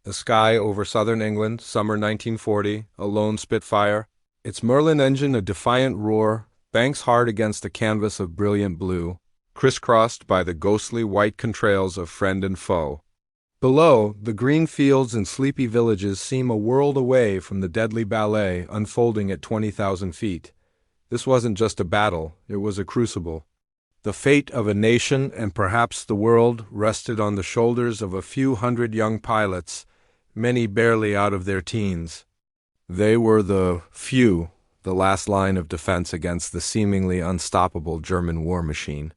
A sky over southern England, summer 1940, a lone Spitfire. Its Merlin engine a defiant roar, banks hard against a canvas of brilliant blue, crisscrossed by the ghostly white contrails of friend and foe. Below, the green fields and sleepy villages seem a world away from the deadly ballet unfolding at 20,000 feet. This wasn't just a battle, it was a crucible. The fate of a nation and perhaps the world rested on the shoulders of a few hundred young pilots, many barely out of their teens. They were the few, the last line of defense against the seemingly unstoppable German war machine.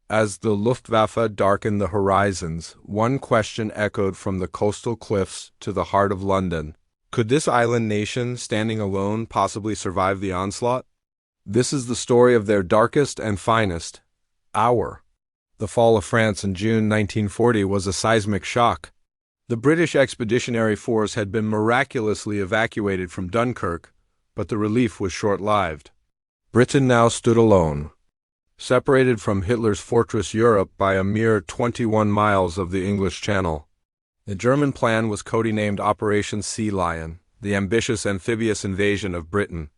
As the Luftwaffe darkened the horizons, one question echoed from the coastal cliffs to the heart of London. Could this island nation, standing alone, possibly survive the onslaught? This is the story of their darkest and finest hour. The fall of France in June 1940 was a seismic shock. The British Expeditionary Force had been miraculously evacuated from Dunkirk, but the relief was short-lived. Britain now stood alone, separated from Hitler's fortress Europe by a mere 21 miles of the English Channel. The German plan was codenamed Operation Sea Lion, the ambitious amphibious invasion of Britain.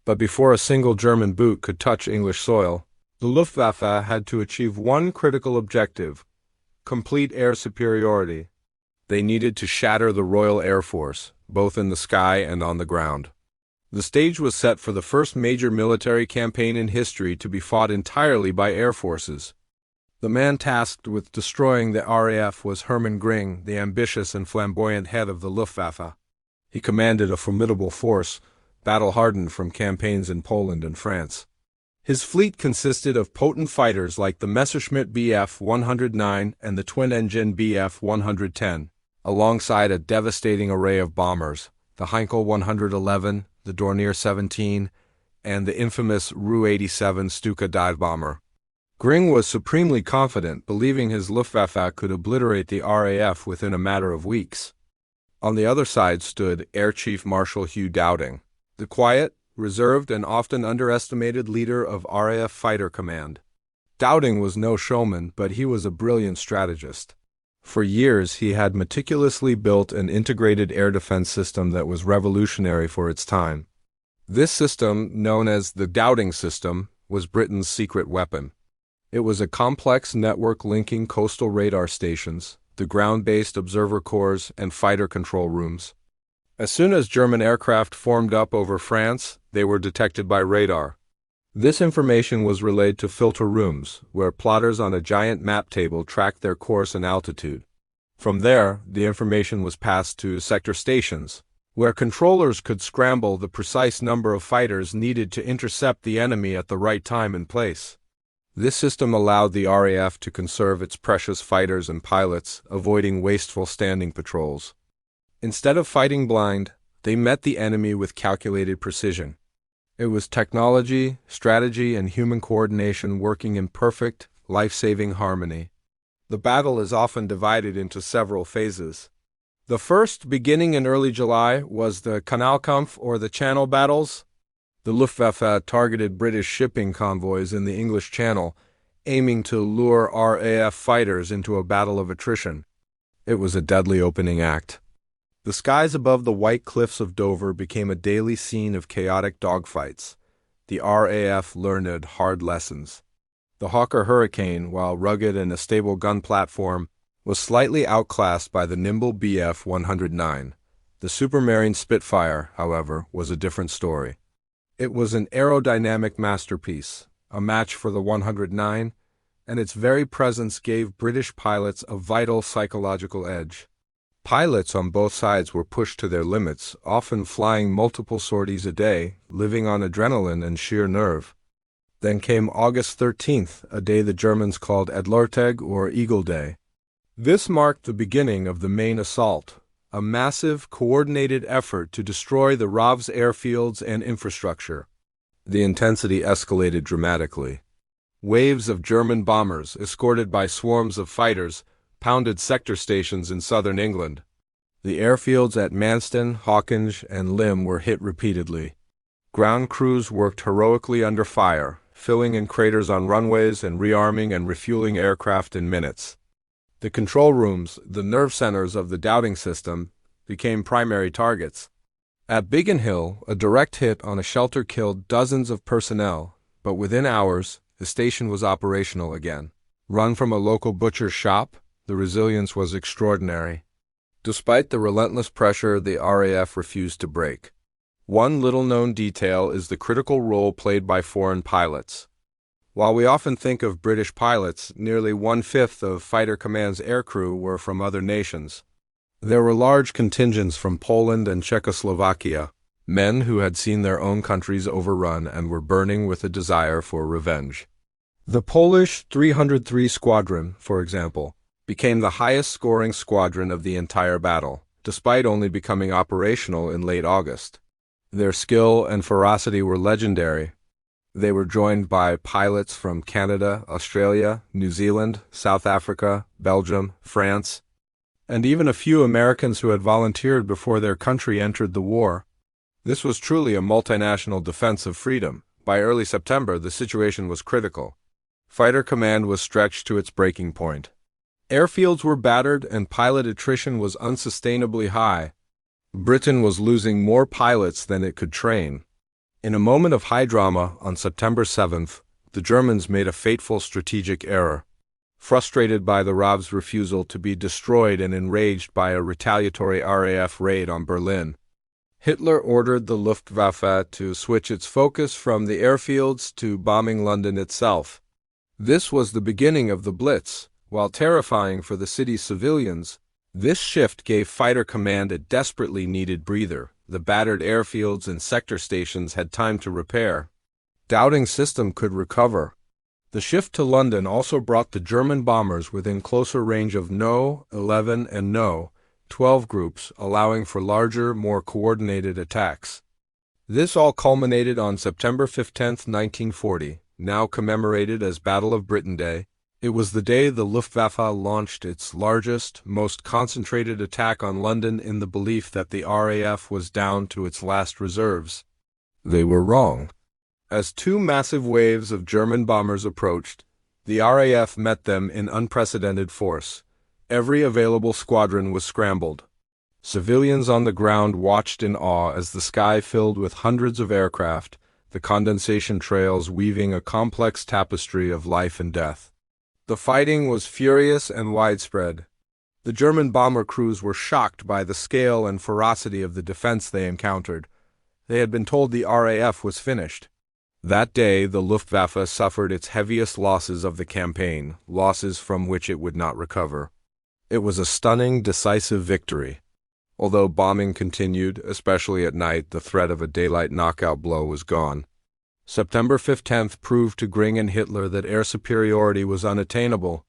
But before a single German boot could touch English soil, the Luftwaffe had to achieve one critical objective: complete air superiority. They needed to shatter the Royal Air Force, both in the sky and on the ground. The stage was set for the first major military campaign in history to be fought entirely by air forces. The man tasked with destroying the RAF was Hermann Göring, the ambitious and flamboyant head of the Luftwaffe. He commanded a formidable force, battle-hardened from campaigns in Poland and France. His fleet consisted of potent fighters like the Messerschmitt Bf 109 and the twin-engine Bf 110, alongside a devastating array of bombers, the Heinkel 111, the Dornier 17, and the infamous Ru 87 Stuka dive bomber. Göring was supremely confident, believing his Luftwaffe could obliterate the RAF within a matter of weeks. On the other side stood Air Chief Marshal Hugh Dowding, the quiet, reserved and often underestimated leader of RAF Fighter Command. Dowding was no showman, but he was a brilliant strategist. For years he had meticulously built an integrated air defense system that was revolutionary for its time. This system, known as the Dowding System, was Britain's secret weapon. It was a complex network linking coastal radar stations, the ground-based observer corps, and fighter control rooms. As soon as German aircraft formed up over France, they were detected by radar. This information was relayed to filter rooms, where plotters on a giant map table tracked their course and altitude. From there, the information was passed to sector stations, where controllers could scramble the precise number of fighters needed to intercept the enemy at the right time and place. This system allowed the RAF to conserve its precious fighters and pilots, avoiding wasteful standing patrols. Instead of fighting blind, they met the enemy with calculated precision. It was technology, strategy, and human coordination working in perfect, life-saving harmony. The battle is often divided into several phases. The first, beginning in early July, was the Kanalkampf or the Channel battles. The Luftwaffe targeted British shipping convoys in the English Channel, aiming to lure RAF fighters into a battle of attrition. It was a deadly opening act. The skies above the white cliffs of Dover became a daily scene of chaotic dogfights. The RAF learned hard lessons. The Hawker Hurricane, while rugged and a stable gun platform, was slightly outclassed by the nimble Bf 109. The Supermarine Spitfire, however, was a different story. It was an aerodynamic masterpiece, a match for the 109, and its very presence gave British pilots a vital psychological edge. Pilots on both sides were pushed to their limits, often flying multiple sorties a day, living on adrenaline and sheer nerve. Then came August 13th, a day the Germans called Adlertag or Eagle Day. This marked the beginning of the main assault, a massive, coordinated effort to destroy the RAF's airfields and infrastructure. The intensity escalated dramatically. Waves of German bombers, escorted by swarms of fighters, pounded sector stations in southern England. The airfields at Manston, Hawkinge, and Lymm were hit repeatedly. Ground crews worked heroically under fire, filling in craters on runways and rearming and refueling aircraft in minutes. The control rooms, the nerve centers of the Dowding system, became primary targets. At Biggin Hill, a direct hit on a shelter killed dozens of personnel, but within hours, the station was operational again. Run from a local butcher's shop, the resilience was extraordinary. Despite the relentless pressure, the RAF refused to break. One little-known detail is the critical role played by foreign pilots. While we often think of British pilots, nearly one-fifth of Fighter Command's aircrew were from other nations. There were large contingents from Poland and Czechoslovakia, men who had seen their own countries overrun and were burning with a desire for revenge. The Polish 303 Squadron, for example, became the highest-scoring squadron of the entire battle, despite only becoming operational in late August. Their skill and ferocity were legendary. They were joined by pilots from Canada, Australia, New Zealand, South Africa, Belgium, France, and even a few Americans who had volunteered before their country entered the war. This was truly a multinational defense of freedom. By early September, the situation was critical. Fighter Command was stretched to its breaking point. Airfields were battered and pilot attrition was unsustainably high. Britain was losing more pilots than it could train. In a moment of high drama, on September 7th, the Germans made a fateful strategic error. Frustrated by the RAF's refusal to be destroyed and enraged by a retaliatory RAF raid on Berlin, Hitler ordered the Luftwaffe to switch its focus from the airfields to bombing London itself. This was the beginning of the Blitz. While terrifying for the city's civilians, this shift gave Fighter Command a desperately needed breather. The battered airfields and sector stations had time to repair. Doubting system could recover. The shift to London also brought the German bombers within closer range of No. 11 and No. 12 groups, allowing for larger, more coordinated attacks. This all culminated on September 15, 1940, now commemorated as Battle of Britain Day. It was the day the Luftwaffe launched its largest, most concentrated attack on London in the belief that the RAF was down to its last reserves. They were wrong. As two massive waves of German bombers approached, the RAF met them in unprecedented force. Every available squadron was scrambled. Civilians on the ground watched in awe as the sky filled with hundreds of aircraft, the condensation trails weaving a complex tapestry of life and death. The fighting was furious and widespread. The German bomber crews were shocked by the scale and ferocity of the defense they encountered. They had been told the RAF was finished. That day, the Luftwaffe suffered its heaviest losses of the campaign, losses from which it would not recover. It was a stunning, decisive victory. Although bombing continued, especially at night, the threat of a daylight knockout blow was gone. September 15th proved to Göring and Hitler that air superiority was unattainable.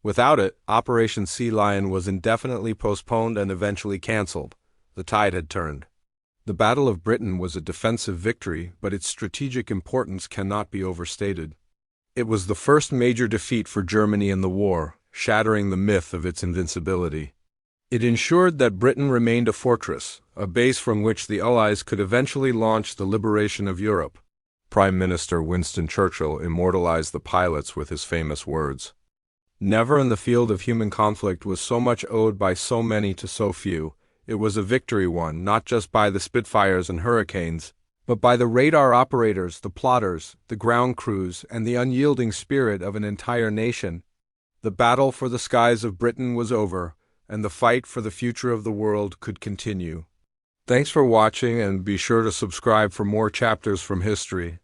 Without it, Operation Sea Lion was indefinitely postponed and eventually cancelled. The tide had turned. The Battle of Britain was a defensive victory, but its strategic importance cannot be overstated. It was the first major defeat for Germany in the war, shattering the myth of its invincibility. It ensured that Britain remained a fortress, a base from which the Allies could eventually launch the liberation of Europe. Prime Minister Winston Churchill immortalized the pilots with his famous words. Never in the field of human conflict was so much owed by so many to so few. It was a victory won not just by the Spitfires and Hurricanes, but by the radar operators, the plotters, the ground crews, and the unyielding spirit of an entire nation. The battle for the skies of Britain was over, and the fight for the future of the world could continue. Thanks for watching, and be sure to subscribe for more chapters from history.